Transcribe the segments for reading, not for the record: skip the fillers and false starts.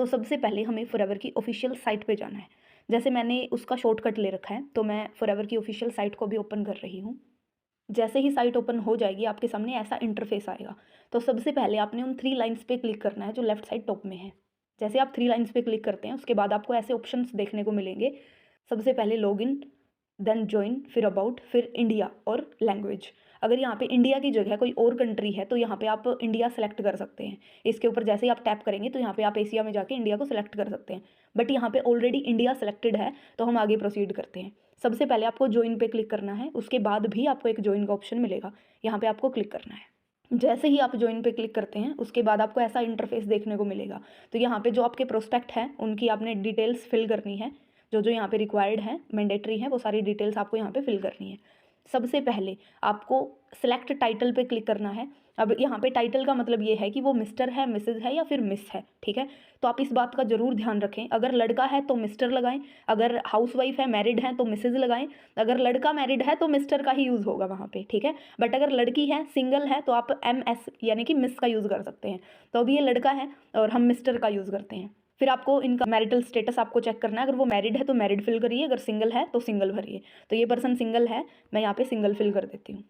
तो सबसे पहले हमें फॉरएवर की ऑफिशियल साइट पे जाना है। जैसे मैंने उसका शॉर्टकट ले रखा है, तो मैं फॉरएवर की ऑफिशियल साइट को भी ओपन कर रही हूँ। जैसे ही साइट ओपन हो जाएगी आपके सामने ऐसा इंटरफेस आएगा। तो सबसे पहले आपने उन 3 लाइन्स पे क्लिक करना है जो लेफ्ट साइड टॉप में है। जैसे आप 3 लाइन्स पे क्लिक करते हैं उसके बाद आपको ऐसे ऑप्शंस देखने को मिलेंगे। सबसे पहले लॉगिन, देन जॉइन, फिर अबाउट, फिर इंडिया और लैंग्वेज। अगर यहाँ पे इंडिया की जगह कोई और कंट्री है तो यहाँ पे आप इंडिया सेलेक्ट कर सकते हैं। इसके ऊपर जैसे ही आप टैप करेंगे तो यहाँ पे आप एशिया में जाके इंडिया को सिलेक्ट कर सकते हैं। बट यहाँ पे ऑलरेडी इंडिया सेलेक्टेड है तो हम आगे प्रोसीड करते हैं। सबसे पहले आपको ज्वाइन पे क्लिक करना है, उसके बाद भी आपको एक ज्वाइन का ऑप्शन मिलेगा, यहाँ पे आपको क्लिक करना है। जैसे ही आप ज्वाइन पे क्लिक करते हैं उसके बाद आपको ऐसा इंटरफेस देखने को मिलेगा। तो यहाँ पे जो आपके प्रोस्पेक्ट हैं उनकी आपने डिटेल्स फिल करनी है। जो जो यहाँ पे रिक्वायर्ड है, मैंडेटरी है, वो सारी डिटेल्स आपको यहाँ पे फिल करनी है। सबसे पहले आपको सेलेक्ट टाइटल पे क्लिक करना है। अब यहाँ पे टाइटल का मतलब ये है कि वो मिस्टर है, मिसेज है या फिर मिस है, ठीक है। तो आप इस बात का जरूर ध्यान रखें, अगर लड़का है तो मिस्टर लगाएं, अगर हाउसवाइफ है, मैरिड है तो मिसेज लगाएं, अगर लड़का मैरिड है तो मिस्टर का ही यूज़ होगा वहाँ पे, ठीक है। बट अगर लड़की है, सिंगल है, तो आप MS यानी कि मिस का यूज़ कर सकते हैं। तो अभी ये लड़का है और हम मिस्टर का यूज़ करते हैं। फिर आपको इनका मैरिटल स्टेटस आपको चेक करना है। अगर वो मैरिड है तो मैरिड फिल करिए, अगर सिंगल है तो सिंगल भरिए। तो ये पर्सन सिंगल है, मैं यहाँ पे सिंगल फिल कर देती हूँ।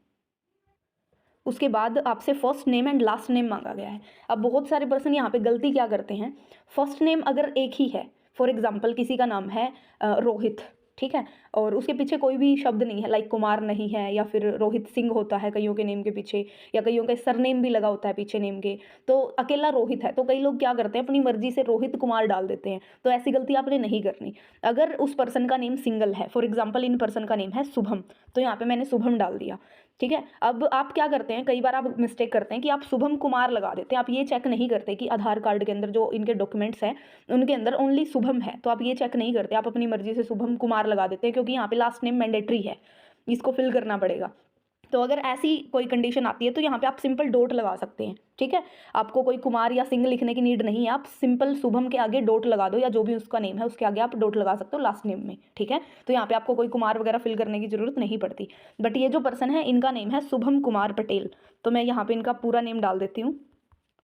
उसके बाद आपसे first name and last name मांगा गया है। अब बहुत सारे पर्सन यहाँ पे गलती क्या करते हैं, फर्स्ट नेम अगर एक ही है, फॉर एग्जाम्पल किसी का नाम है रोहित, ठीक है, और उसके पीछे कोई भी शब्द नहीं है, लाइक कुमार नहीं है, या फिर रोहित सिंह होता है कईयों के नेम के पीछे, या कईयों का सरनेम भी लगा होता है पीछे नेम के, तो अकेला रोहित है तो कई लोग क्या करते हैं अपनी मर्जी से रोहित कुमार डाल देते हैं। तो ऐसी गलती आपने नहीं करनी। अगर उस पर्सन का नेम सिंगल है, फॉर एग्जाम्पल इन पर्सन का नेम है शुभम, तो यहाँ पे मैंने शुभम डाल दिया, ठीक है। अब आप क्या करते हैं, कई बार आप मिस्टेक करते हैं कि आप शुभम कुमार लगा देते हैं। आप ये चेक नहीं करते कि आधार कार्ड के अंदर जो इनके डॉक्यूमेंट्स हैं उनके अंदर ओनली शुभम है, तो आप ये चेक नहीं करते, आप अपनी मर्जी से शुभम कुमार लगा देते हैं, क्योंकि यहाँ पे लास्ट नेम मैंडेटरी है, इसको फिल करना पड़ेगा। तो अगर ऐसी कोई कंडीशन आती है तो यहाँ पे आप सिंपल डॉट लगा सकते हैं, ठीक है। आपको कोई कुमार या सिंह लिखने की नीड नहीं है, आप सिंपल शुभम के आगे डॉट लगा दो, या जो भी उसका नेम है उसके आगे आप डॉट लगा सकते हो लास्ट नेम में, ठीक है। तो यहाँ पे आपको कोई कुमार वगैरह फिल करने की जरूरत नहीं पड़ती। बट ये जो पर्सन है इनका नेम है शुभम कुमार पटेल, तो मैं यहाँ पे इनका पूरा नेम डाल देती हूँ।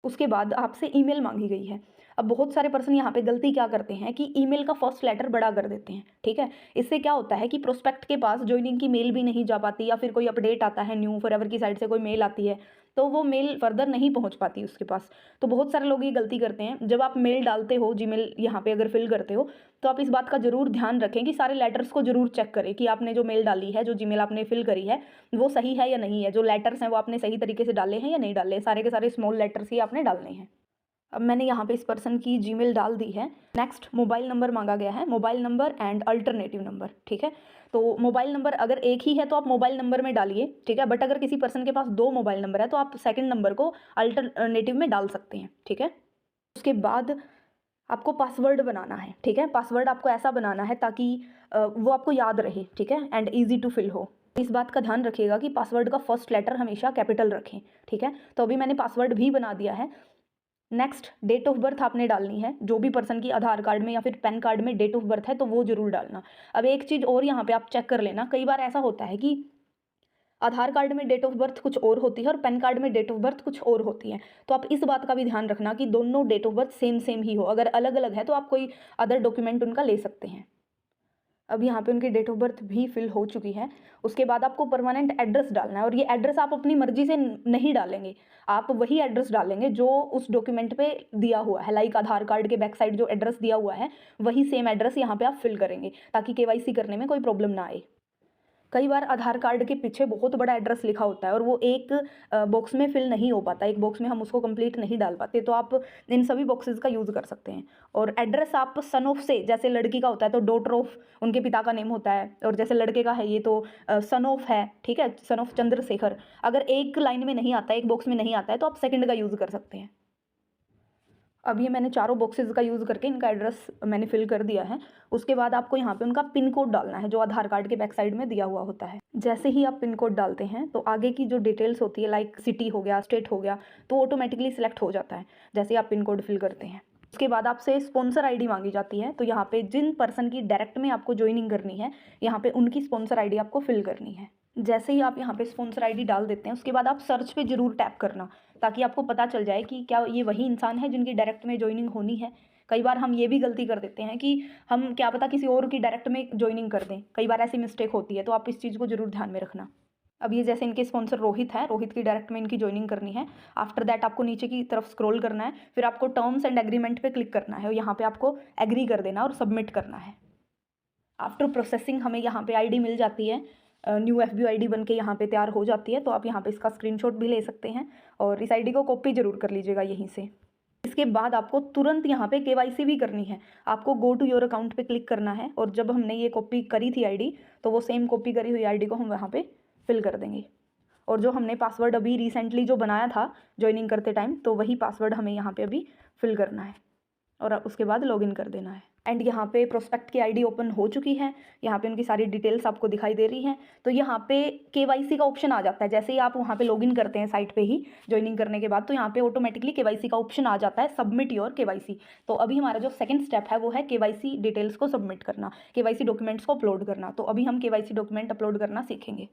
उसके बाद आपसे ईमेल मांगी गई है। अब बहुत सारे पर्सन यहाँ पे गलती क्या करते हैं कि ईमेल का फर्स्ट लेटर बड़ा कर देते हैं, ठीक है। इससे क्या होता है कि प्रोस्पेक्ट के पास ज्वाइनिंग की मेल भी नहीं जा पाती, या फिर कोई अपडेट आता है न्यू, फॉरएवर की साइड से कोई मेल आती है तो वो मेल फर्दर नहीं पहुंच पाती उसके पास। तो बहुत सारे लोग ये गलती करते हैं, जब आप मेल डालते हो, जीमेल यहाँ पे अगर फिल करते हो, तो आप इस बात का जरूर ध्यान रखें कि सारे लेटर्स को जरूर चेक करें कि आपने जो मेल डाली है, जो जीमेल आपने फिल करी है, वो सही है या नहीं है, जो लेटर्स हैं वो आपने सही तरीके से डाले हैं या नहीं डाले, सारे के सारे स्मॉल लेटर्स ही आपने डालने हैं। अब मैंने यहाँ पे इस पर्सन की जीमेल डाल दी है। नेक्स्ट मोबाइल नंबर मांगा गया है, mobile number and alternative number, ठीक है। तो मोबाइल नंबर अगर एक ही है तो आप मोबाइल नंबर में डालिए, ठीक है। बट अगर किसी पर्सन के पास 2 मोबाइल नंबर है तो आप सेकंड नंबर को अल्टरनेटिव में डाल सकते हैं, ठीक है। उसके बाद आपको पासवर्ड बनाना है, ठीक है। पासवर्ड आपको ऐसा बनाना है ताकि वो आपको याद रहे, ठीक है, एंड ईजी टू फिल हो। इस बात का ध्यान रखिएगा कि पासवर्ड का फर्स्ट लेटर हमेशा कैपिटल रखें, ठीक है। तो अभी मैंने पासवर्ड भी बना दिया है। नेक्स्ट डेट ऑफ बर्थ आपने डालनी है, जो भी पर्सन की आधार कार्ड में या फिर पैन कार्ड में डेट ऑफ बर्थ है तो वो जरूर डालना। अब एक चीज़ और यहाँ पे आप चेक कर लेना, कई बार ऐसा होता है कि आधार कार्ड में डेट ऑफ बर्थ कुछ और होती है और पैन कार्ड में डेट ऑफ बर्थ कुछ और होती है। तो आप इस बात का भी ध्यान रखना कि दोनों date of birth same same ही हो, अगर अलग अलग है तो आप कोई अदर डॉक्यूमेंट उनका ले सकते हैं। अब यहाँ पे उनकी डेट ऑफ बर्थ भी फिल हो चुकी है। उसके बाद आपको परमानेंट एड्रेस डालना है, और ये एड्रेस आप अपनी मर्जी से नहीं डालेंगे, आप वही एड्रेस डालेंगे जो उस डॉक्यूमेंट पे दिया हुआ है। लाइक आधार कार्ड के बैक साइड जो एड्रेस दिया हुआ है वही सेम एड्रेस यहाँ पे आप फिल करेंगे, ताकि KYC करने में कोई प्रॉब्लम ना आए। कई बार आधार कार्ड के पीछे बहुत बड़ा एड्रेस लिखा होता है और वो एक बॉक्स में फिल नहीं हो पाता, एक बॉक्स में हम उसको कंप्लीट नहीं डाल पाते, तो आप इन सभी बॉक्सेस का यूज़ कर सकते हैं। और एड्रेस आप सन ऑफ से, जैसे लड़की का होता है तो डॉटर ऑफ उनके पिता का नेम होता है, और जैसे लड़के का है ये तो सन ऑफ है, ठीक है, सन ऑफ चंद्रशेखर। अगर एक लाइन में नहीं आता है, एक बॉक्स में नहीं आता है, तो आप सेकंड का यूज़ कर सकते हैं। अब ये मैंने चारों बॉक्सेस का यूज़ करके इनका एड्रेस मैंने फिल कर दिया है। उसके बाद आपको यहाँ पे उनका पिन कोड डालना है जो आधार कार्ड के बैक साइड में दिया हुआ होता है। जैसे ही आप पिन कोड डालते हैं तो आगे की जो डिटेल्स होती है, लाइक सिटी हो गया, स्टेट हो गया, तो ऑटोमेटिकली सिलेक्ट हो जाता है जैसे आप पिन कोड फिल करते हैं। उसके बाद आपसे स्पॉन्सर आईडी मांगी जाती है, तो यहाँ पे जिन पर्सन की डायरेक्ट में आपको ज्वाइनिंग करनी है, यहाँ पे उनकी स्पॉन्सर आईडी आपको फिल करनी है। जैसे ही आप यहाँ पे स्पॉन्सर आईडी डाल देते हैं उसके बाद आप सर्च पे जरूर टैप करना, ताकि आपको पता चल जाए कि क्या ये वही इंसान है जिनकी डायरेक्ट में ज्वाइनिंग होनी है। कई बार हम ये भी गलती कर देते हैं कि हम क्या पता किसी और की डायरेक्ट में जॉइनिंग कर दें, कई बार ऐसी मिस्टेक होती है, तो आप इस चीज़ को ज़रूर ध्यान में रखना। अब ये जैसे इनके स्पॉन्सर रोहित है, रोहित की डायरेक्ट में इनकी जॉइनिंग करनी है। आफ्टर दैट आपको नीचे की तरफ स्क्रॉल करना है, फिर आपको टर्म्स एंड एग्रीमेंट पे क्लिक करना है और यहाँ पे आपको एग्री कर देना और सबमिट करना है। आफ्टर प्रोसेसिंग हमें यहाँ पे आईडी मिल जाती है, न्यू एफबीओ आईडी बन के यहाँ पे तैयार हो जाती है। तो आप यहाँ पे इसका स्क्रीनशॉट भी ले सकते हैं और इस आईडी को कॉपी ज़रूर कर लीजिएगा यहीं से। इसके बाद आपको तुरंत यहाँ पे केवाईसी भी करनी है। आपको गो टू योर अकाउंट पे क्लिक करना है और जब हमने ये कॉपी करी थी आईडी, तो वो सेम कॉपी करी हुई आईडी को हम वहाँ पे फिल कर देंगे। और जो हमने पासवर्ड अभी रिसेंटली जो बनाया था ज्वाइनिंग करते टाइम, तो वही पासवर्ड हमें यहाँ पे अभी फिल करना है और उसके बाद लॉगिन कर देना है। एंड यहाँ पे प्रोस्पेक्ट की आईडी ओपन हो चुकी है, यहाँ पे उनकी सारी डिटेल्स आपको दिखाई दे रही हैं। तो यहाँ पे केवाईसी का ऑप्शन आ जाता है, जैसे ही आप वहाँ पे लॉगिन करते हैं साइट पे ही ज्वाइनिंग करने के बाद, तो यहाँ पे ऑटोमेटिकली केवाईसी का ऑप्शन आ जाता है, सबमिट योर केवाईसी। तो अभी हमारा जो सेकंड स्टेप है वो है केवाईसी डिटेल्स को सबमिट करना, केवाईसी डॉक्यूमेंट्स को अपलोड करना। तो अभी हम केवाईसी डॉक्यूमेंट अपलोड करना सीखेंगे।